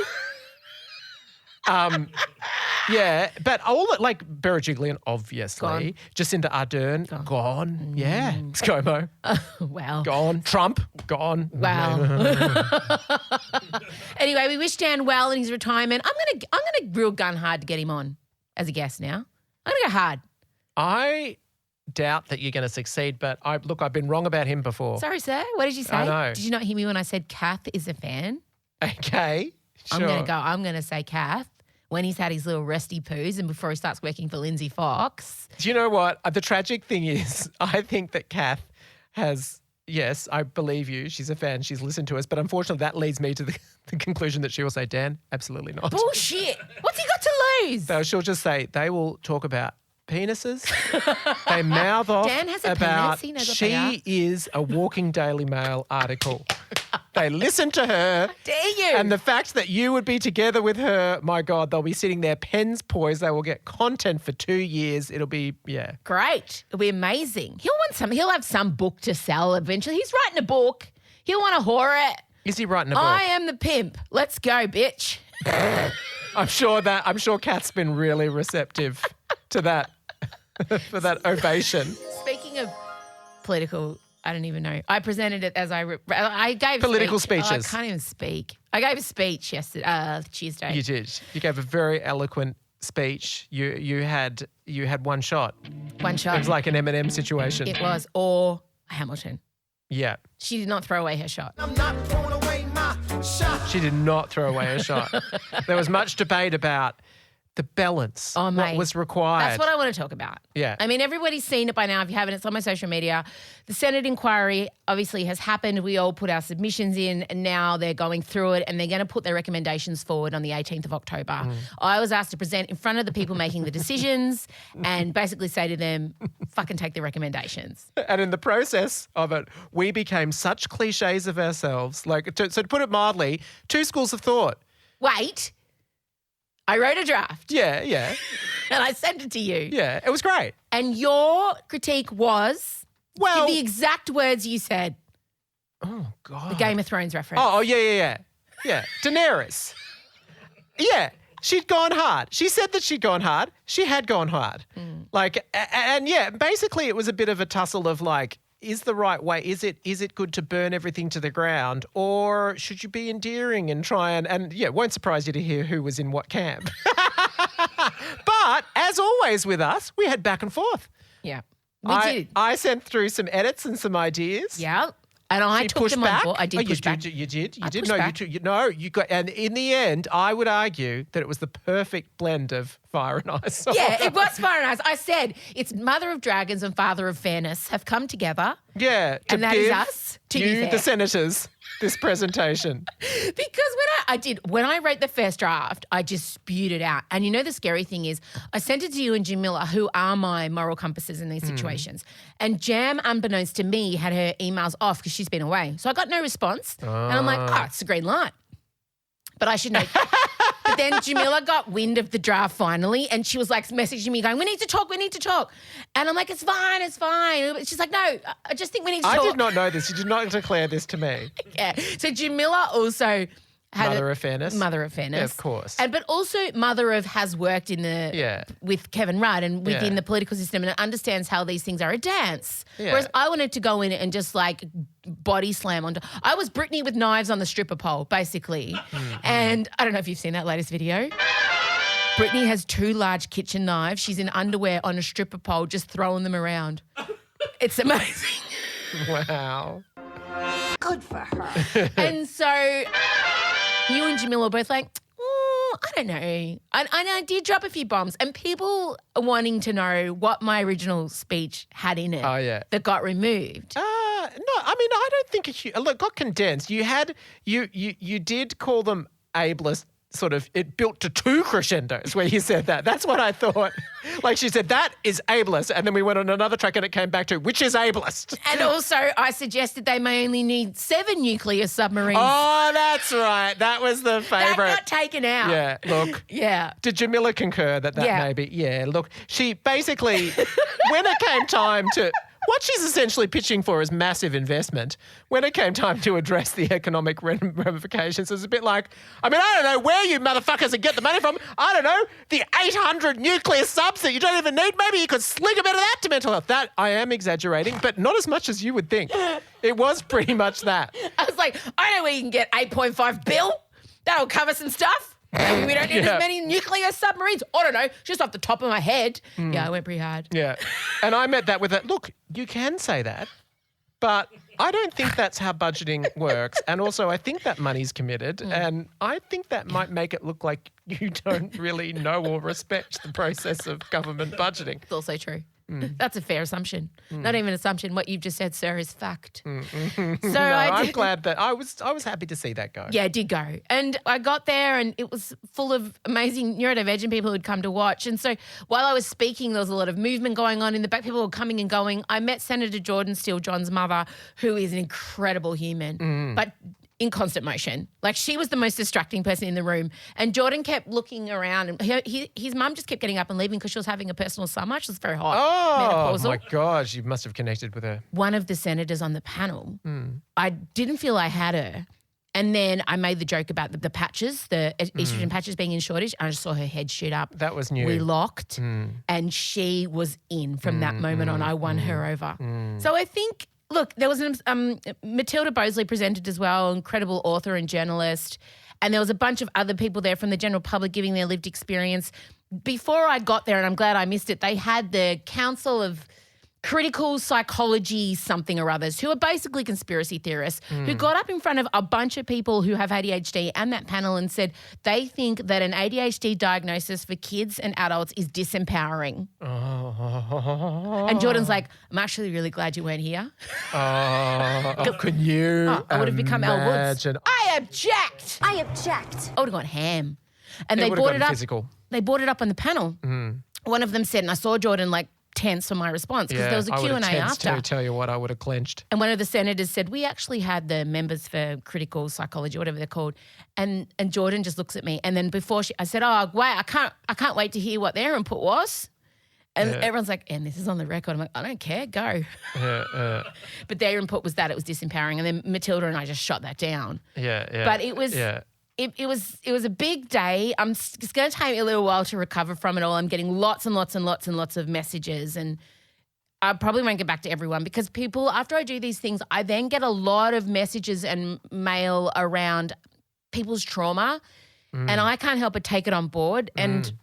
Yeah, but all like Berejiklian, obviously.
Gone.
Jacinta Ardern, gone. Yeah. ScoMo.
Wow.
Gone. Trump, gone.
Wow. Anyway, we wish Dan well in his retirement. I'm gonna real gun hard to get him on as a guest now. I'm gonna go hard.
I doubt that you're going to succeed, but I've been wrong about him before.
Sorry, sir. What did you say?
I know.
Did you not hear me when I said Kath is a fan?
Okay. Sure.
I'm gonna say Kath. When he's had his little resty poos and before he starts working for Lindsay Fox.
Do you know what? The tragic thing is, I think that Kath has, yes, I believe you. She's a fan. She's listened to us. But unfortunately, that leads me to the conclusion that she will say, Dan, absolutely not.
Bullshit. What's he got to lose?
So she'll just say, they will talk about penises. They mouth off
Dan has a
about
penis. He knows what they are.
she is a walking Daily Mail article. They listen to her.
How dare you?
And the fact that you would be together with her, my God, they'll be sitting there, pens poised. They will get content for 2 years. It'll be, yeah.
Great. It'll be amazing. He'll have some book to sell eventually. He's writing a book. He'll want to whore it.
Is he writing a book?
I am the pimp. Let's go, bitch.
I'm sure Kath's been really receptive to that, for that ovation.
Speaking of political, I don't even know. I presented it as I gave
political
speech.
speeches.
I can't even speak. I gave a speech yesterday, Tuesday.
You did. You gave a very eloquent speech. You had one shot.
One shot.
It was like an Eminem situation.
It was, or Hamilton.
Yeah.
She did not throw away her shot.
I'm not throwing away my shot.
She did not throw away a shot. There was much debate about the balance,
Oh, mate.
what was required.
That's what I want to talk about.
Yeah.
I mean, everybody's seen it by now. If you haven't, it's on my social media. The Senate inquiry obviously has happened. We all put our submissions in and now they're going through it and they're going to put their recommendations forward on the 18th of October. I was asked to present in front of the people making the decisions and basically say to them, fucking take the recommendations.
And in the process of it, we became such cliches of ourselves. So to put it mildly, 2 schools of thought.
Wait. I wrote a draft.
Yeah.
And I sent it to you.
Yeah, it was great.
And your critique was,
Well,
the exact words you said,
oh, God.
the Game of Thrones reference.
Oh, yeah. Yeah, Daenerys. Yeah, she'd gone hard. She said that she'd gone hard. She had gone hard. And yeah, basically it was a bit of a tussle of like, is the right way? Is it good to burn everything to the ground, or should you be endearing and try and yeah, it won't surprise you to hear who was in what camp. But as always with us, we had back and forth.
Yeah. We did.
I sent through some edits and some ideas.
Yeah. And I
She
took
pushed
them
back.
on board. I did push back.
You did.
I
You did.
pushed
No,
back.
you got. And in the end, I would argue that it was the perfect blend of fire and ice.
Yeah, it was fire and ice. I said it's Mother of Dragons and Father of Fairness have come together.
Yeah, to
And that is
give
us, to be
you,
fair.
the senators, this presentation.
Because when I wrote the first draft, I just spewed it out. And you know the scary thing is I sent it to you and Jamila, who are my moral compasses in these situations. And Jam, unbeknownst to me, had her emails off because she's been away. So I got no response. And I'm like, it's a green light. But I should know. But then Jamila got wind of the draft finally and she was like messaging me going, we need to talk. And I'm like, it's fine. She's like, no, I just think we need to talk.
I did not know this. You did not declare this to me.
Yeah. So Jamila also had
Mother of Fairness.
Mother of Fairness.
Yeah, of course.
But also Mother of has worked in with Kevin Rudd and within the political system and understands how these things are a dance.
Yeah.
Whereas I wanted to go in and just like body slam onto. I was Britney with knives on the stripper pole, basically. And I don't know if you've seen that latest video. Britney has 2 large kitchen knives. She's in underwear on a stripper pole, just throwing them around. It's amazing.
Wow.
Good for her.
And so you and Jamila were both like, I I don't know. I did drop a few bombs, and people are wanting to know what my original speech had in it.
Oh, yeah.
That got removed.
No, I mean, I don't think it got condensed. You did call them ableist. Sort of, it built to 2 crescendos where you said that. That's what I thought. Like she said, that is ableist. And then we went on another track and it came back to, which is ableist.
And also I suggested they may only need 7 nuclear submarines.
Oh, that's right. That was the favourite.
That got taken out.
Yeah, look.
Yeah.
Did Jamila concur that may be? Yeah, look. She basically, when it came time to... What she's essentially pitching for is massive investment. When it came time to address the economic ramifications, it was a bit like, I mean, I don't know where you motherfuckers would get the money from. I don't know, the 800 nuclear subs that you don't even need. Maybe you could sling a bit of that to mental health. That, I am exaggerating, but not as much as you would think. It was pretty much that.
I was like, I know where you can get 8.5 bill. That'll cover some stuff. Maybe we don't need as many nuclear submarines. I don't know, just off the top of my head. Yeah, I went pretty hard.
Yeah. And I met that with a, look, you can say that, but I don't think that's how budgeting works. And also I think that money's committed and I think that might make it look like you don't really know or respect the process of government budgeting.
It's also true. That's a fair assumption. Not even an assumption. What you've just said, sir, is fact. So
I'm glad that I was happy to see that go.
Yeah, it did go. And I got there and it was full of amazing neurodivergent people who'd come to watch. And so while I was speaking, there was a lot of movement going on in the back. People were coming and going. I met Senator Jordan Steele, John's mother, who is an incredible human, but in constant motion. Like she was the most distracting person in the room. And Jordan kept looking around and his mum just kept getting up and leaving because she was having a personal summer. She was very hot.
Oh,
menopausal.
my gosh. You must have connected with her.
One of the senators on the panel, I didn't feel I had her. And then I made the joke about the patches, the estrogen patches being in shortage. And I just saw her head shoot up.
That was new.
We locked and she was in from that moment on. I won her over. So I think... Look, there was Matilda Bosley presented as well, incredible author and journalist, and there was a bunch of other people there from the general public giving their lived experience. Before I got there, and I'm glad I missed it, they had the Council of Critical Psychology something or others, who are basically conspiracy theorists, who got up in front of a bunch of people who have ADHD and that panel and said they think that an ADHD diagnosis for kids and adults is disempowering. And Jordan's like, I'm actually really glad you weren't here.
Can you
I would have become Elle Woods.
imagine?
I object.
I object.
I would have gone ham. And
It
they
would have
brought it
gotten
up.
physical.
They brought it up on the panel. One of them said, and I saw Jordan like tense for my response because there was a
I would
Q&A
have tensed
after.
to tell you what, I would have clenched.
And one of the senators said, we actually had the members for critical psychology, whatever they're called. And Jordan just looks at me. And then before I said, oh, wait, I can't wait to hear what their input was. And everyone's like, and this is on the record. I'm like, I don't care, go. But their input was that it was disempowering. And then Matilda and I just shot that down. But it was... It was a big day. It's going to take me a little while to recover from it all. I'm getting lots and lots and lots and lots of messages, and I probably won't get back to everyone because people, after I do these things, I then get a lot of messages and mail around people's trauma, and I can't help but take it on board. And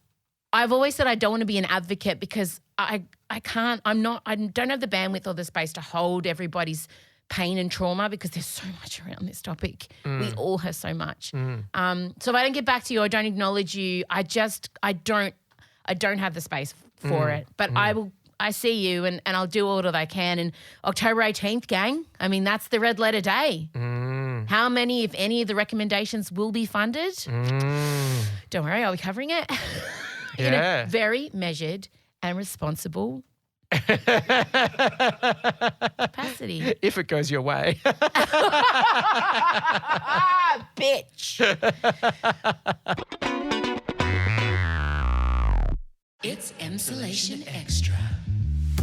I've always said I don't want to be an advocate because I can't. I don't have the bandwidth or the space to hold everybody's pain and trauma because there's so much around this topic. We all have so much. So if I don't get back to you, I don't acknowledge you. I don't have the space for it. But I see you and I'll do all that I can. And October 18th, gang, I mean, that's the red letter day. How many, if any, of the recommendations will be funded? Don't worry, I'll be covering it in a very measured and responsible capacity.
If it goes your way.
Bitch. It's Emsolation Extra.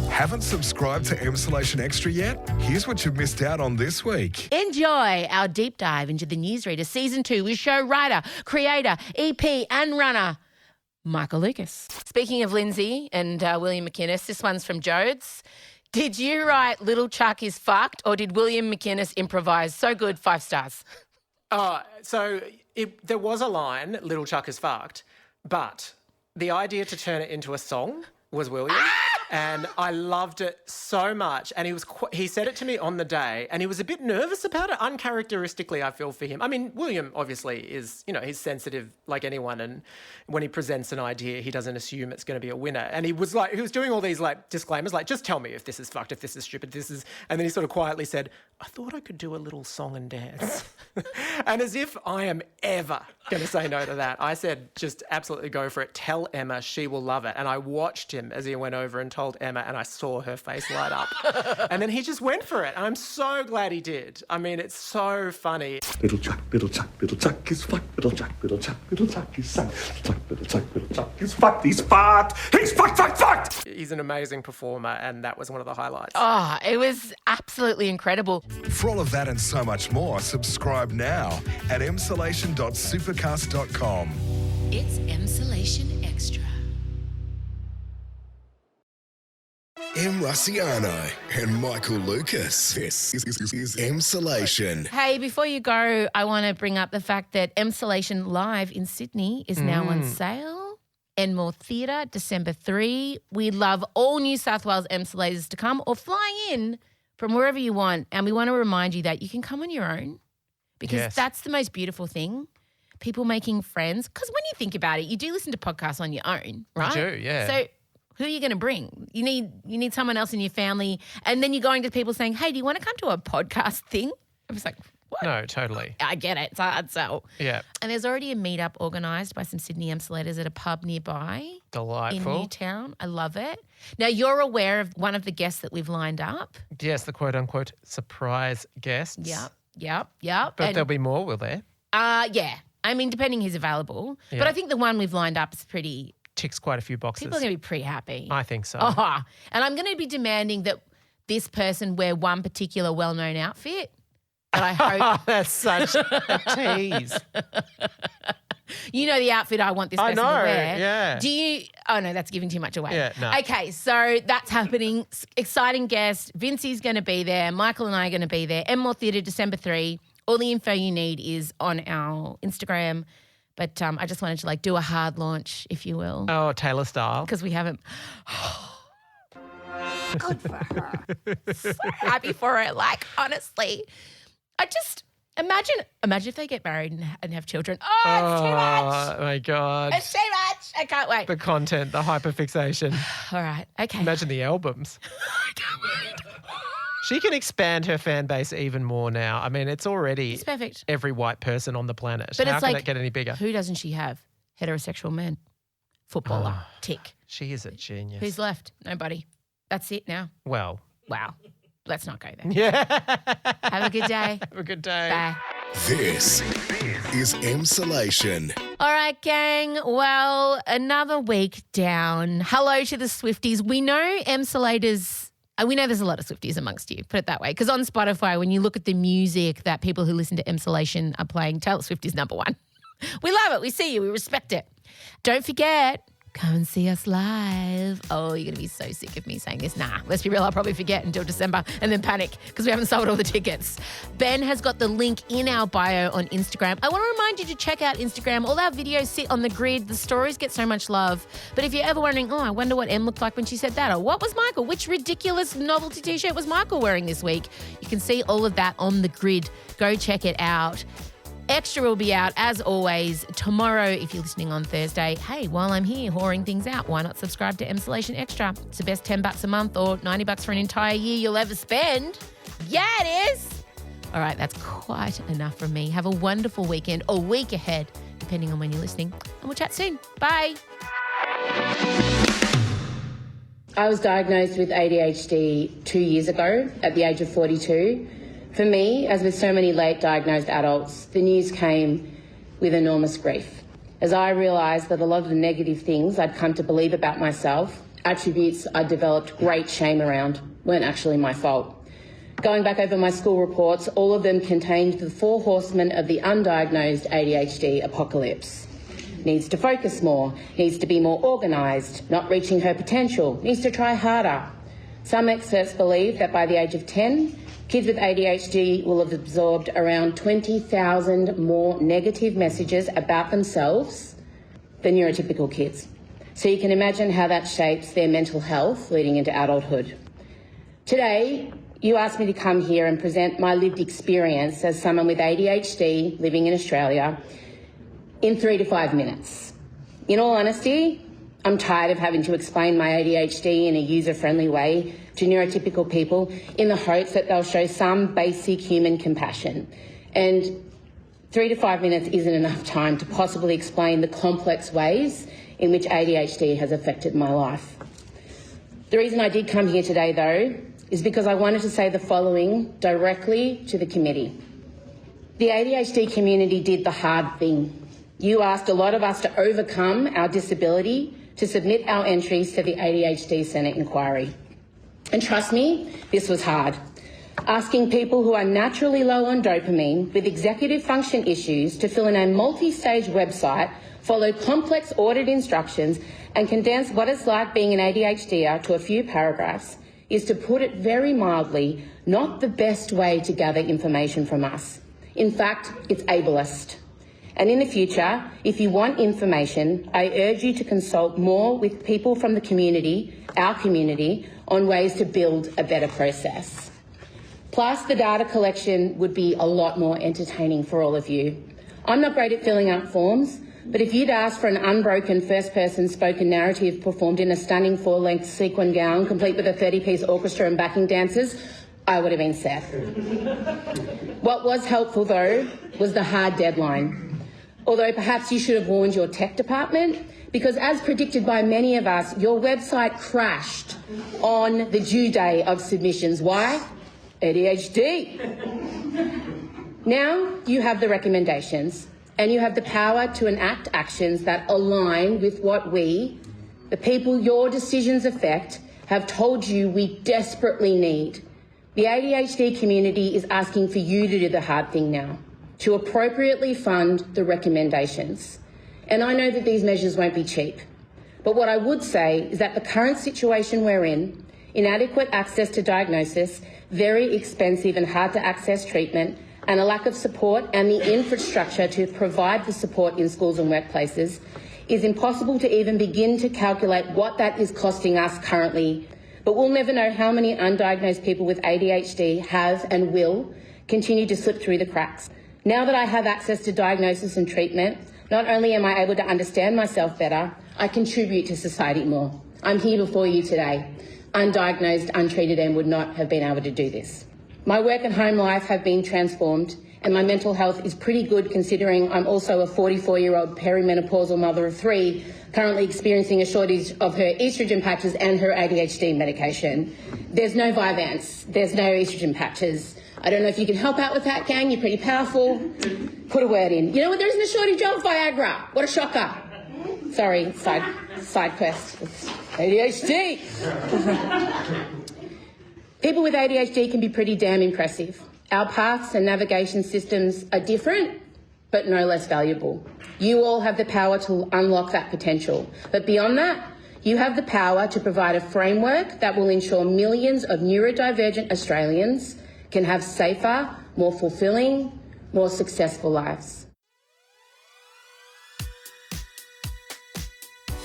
Haven't subscribed to Emsolation Extra yet? Here's what you've missed out on this week.
Enjoy our deep dive into the Newsreader Season 2 with show writer, creator, EP and runner, Michael Lucas. Speaking of Lindsay and William McInnes, this one's from Jodes. Did you write Little Chuck is fucked or did William McInnes improvise? So good, 5 stars.
There was a line, Little Chuck is fucked, but the idea to turn it into a song was William. And I loved it so much. And he said it to me on the day, and he was a bit nervous about it. Uncharacteristically, I feel for him. I mean, William obviously is, he's sensitive like anyone. And when he presents an idea, he doesn't assume it's going to be a winner. And he was doing all these like disclaimers, like, just tell me if this is fucked, if this is stupid, and then he sort of quietly said, I thought I could do a little song and dance. And as if I am ever going to say no to that, I said, just absolutely go for it. Tell Emma she will love it. And I watched him as he went over and told Emma, and I saw her face light up. And then he just went for it. And I'm so glad he did. I mean, it's so funny.
Little Chuck is fucked. Little Chuck is sucked. Little Chuck is fucked. He's fucked. He's fucked.
He's an amazing performer, and that was one of the highlights.
Oh, it was absolutely incredible.
For all of that and so much more, subscribe now at emsolation.supercast.com.
It's Emsolation Extra.
M. Russiano and Michael Lucas. This is Emsolation.
Hey, before you go, I want to bring up the fact that Emsolation Live in Sydney is now on sale. Enmore Theatre, December 3. We'd love all New South Wales Emsolators to come or fly in from wherever you want. And we want to remind you that you can come on your own because that's the most beautiful thing. People making friends. Because when you think about it, you do listen to podcasts on your own, right?
You do, yeah.
So who are you going to bring? You need someone else in your family. And then you're going to people saying, hey, do you want to come to a podcast thing? I was like, what?
No, totally.
I get it. It's a hard sell.
Yeah.
And there's already a meetup organised by some Sydney Emsolators at a pub nearby.
Delightful.
In Newtown. I love it. Now, you're aware of one of the guests that we've lined up.
Yes, the quote-unquote surprise guests.
Yep.
But there'll be more, will there?
Yeah. I mean, depending who's available.
Yeah.
But I think the one we've lined up is pretty...
Ticks quite a few boxes.
People are going to be pretty happy.
I think so.
And I'm going to be demanding that this person wear one particular well-known outfit. But I hope...
That's such a tease.
You know the outfit I want this person to wear.
Yeah.
Do you... Oh, no, that's giving too much away.
Yeah, no.
Okay, so that's happening. Exciting guest. Vincey's going to be there. Michael and I are going to be there. Enmore Theatre, December 3. All the info you need is on our Instagram. But I just wanted to do a hard launch, if you will.
Oh, Taylor style.
Because we haven't...
Good for her.
So happy for her. Honestly, I just... Imagine if they get married and have children. Oh, it's too much.
Oh, my God.
It's too much. I can't wait.
The content, the hyperfixation.
All right. Okay.
Imagine the albums.
I can't wait.
She can expand her fan base even more now. I mean, it's already
perfect.
Every white person on the planet.
But
How
it's
can it get any bigger?
Who doesn't she have? Heterosexual men. Footballer. Tick.
She is a genius.
Who's left? Nobody. That's it now.
Well.
Wow. Let's not go there.
Yeah.
Have a good day.
Have a good day.
Bye.
This is Emsolation.
All right, gang. Well, another week down. Hello to the Swifties. We know Emsolators... We know there's a lot of Swifties amongst you, put it that way. Because on Spotify, when you look at the music that people who listen to Emsolation are playing, Taylor Swift is number one. We love it. We see you. We respect it. Don't forget, come and see us live. Oh, you're going to be so sick of me saying this. Nah, let's be real. I'll probably forget until December and then panic because we haven't sold all the tickets. Ben has got the link in our bio on Instagram. I want to remind you to check out Instagram. All our videos sit on the grid. The stories get so much love. But if you're ever wondering, I wonder what Em looked like when she said that, or what was Michael? Which ridiculous novelty T-shirt was Michael wearing this week? You can see all of that on the grid. Go check it out. Extra will be out, as always, tomorrow if you're listening on Thursday. Hey, while I'm here whoring things out, why not subscribe to Emsolation Extra? It's the best $10 a month or $90 for an entire year you'll ever spend. Yeah, it is. All right, that's quite enough from me. Have a wonderful weekend or week ahead, depending on when you're listening. And we'll chat soon. Bye. I was diagnosed with ADHD 2 years ago at the age of 42. For me, as with so many late diagnosed adults, the news came with enormous grief, as I realised that a lot of the negative things I'd come to believe about myself, attributes I'd developed great shame around, weren't actually my fault. Going back over my school reports, all of them contained the 4 horsemen of the undiagnosed ADHD apocalypse. Needs to focus more, needs to be more organised, not reaching her potential, needs to try harder. Some experts believe that by the age of 10, kids with ADHD will have absorbed around 20,000 more negative messages about themselves than neurotypical kids.
So you can imagine how that shapes their mental health leading into adulthood. Today, you asked me to come here and present my lived experience as someone with ADHD living in Australia in 3 to 5 minutes. In all honesty, I'm tired of having to explain my ADHD in a user-friendly way to neurotypical people in the hopes that they'll show some basic human compassion. And 3 to 5 minutes isn't enough time to possibly explain the complex ways in which ADHD has affected my life. The reason I did come here today, though, is because I wanted to say the following directly to the committee. The ADHD community did the hard thing. You asked a lot of us to overcome our disability to submit our entries to the ADHD Senate inquiry. And trust me, this was hard. Asking people who are naturally low on dopamine with executive function issues to fill in a multi-stage website, follow complex audit instructions and condense what it's like being an ADHDer to a few paragraphs is, to put it very mildly, not the best way to gather information from us. In fact, it's ableist. And in the future, if you want information, I urge you to consult more with people from the community, our community, on ways to build a better process. Plus, the data collection would be a lot more entertaining for all of you. I'm not great at filling out forms, but if you'd asked for an unbroken first-person spoken narrative performed in a stunning full-length sequin gown, complete with a 30-piece orchestra and backing dancers, I would have been set. What was helpful, though, was the hard deadline. Although perhaps you should have warned your tech department, because as predicted by many of us, your website crashed on the due day of submissions. Why? ADHD. Now you have the recommendations and you have the power to enact actions that align with what we, the people your decisions affect, have told you we desperately need. The ADHD community is asking for you to do the hard thing now, to appropriately fund the recommendations. And I know that these measures won't be cheap, but what I would say is that the current situation we're in, inadequate access to diagnosis, very expensive and hard to access treatment, and a lack of support and the infrastructure to provide the support in schools and workplaces, is impossible to even begin to calculate what that is costing us currently. But we'll never know how many undiagnosed people with ADHD have and will continue to slip through the cracks. Now that I have access to diagnosis and treatment, not only am I able to understand myself better, I contribute to society more. I'm here before you today. Undiagnosed, untreated Em would not have been able to do this. My work and home life have been transformed, and my mental health is pretty good considering I'm also a 44-year-old perimenopausal mother of 3, currently experiencing a shortage of her estrogen patches and her ADHD medication. There's no Vyvanse, there's no estrogen patches. I don't know if you can help out with that, gang. You're pretty powerful. Put a word in. You know what? There isn't a shortage of Viagra. What a shocker. Sorry, side quest. ADHD. People with ADHD can be pretty damn impressive. Our paths and navigation systems are different, but no less valuable. You all have the power to unlock that potential. But beyond that, you have the power to provide a framework that will ensure millions of neurodivergent Australians can have safer, more fulfilling, more successful lives.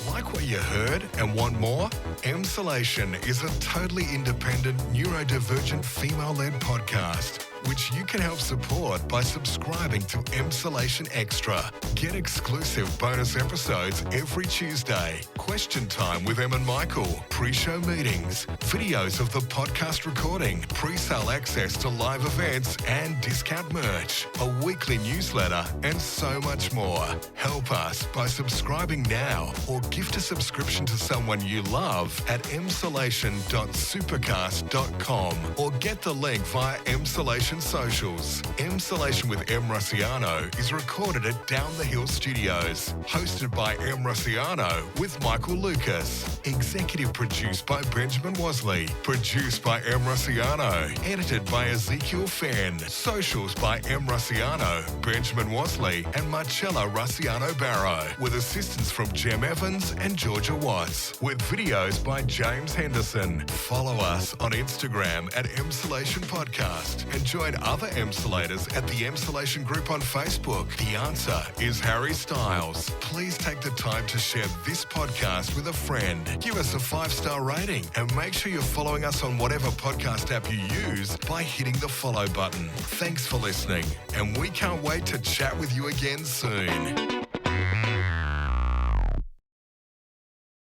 Like what you heard and want more? Emsolation is a totally independent, neurodivergent, female-led podcast, which you can help support by subscribing to Emsolation Extra. Get exclusive bonus episodes every Tuesday, question time with Em and Michael, pre-show meetings, videos of the podcast recording, pre-sale access to live events and discount merch, a weekly newsletter, and so much more. Help us by subscribing now or gift a subscription to someone you love at emsolation.supercast.com or get the link via Emsolation socials. Emsolation with Em Rusciano is recorded at Down the Hill Studios, hosted by Em Rusciano with Michael Lucas, executive produced by Benjamin Wasley, produced by Em Rusciano, edited by Ezekiel Fenn, socials by Em Rusciano, Benjamin Wasley and Marcella Rusciano Barrow, with assistance from Jem Evans and Georgia Watts, with videos by James Henderson. Follow us on Instagram at Emsolation Podcast and join join other Emsolators at the Emsolation group on Facebook? The answer is Harry Styles. Please take the time to share this podcast with a friend. Give us a 5-star rating and make sure you're following us on whatever podcast app you use by hitting the follow button. Thanks for listening, and we can't wait to chat with you again soon.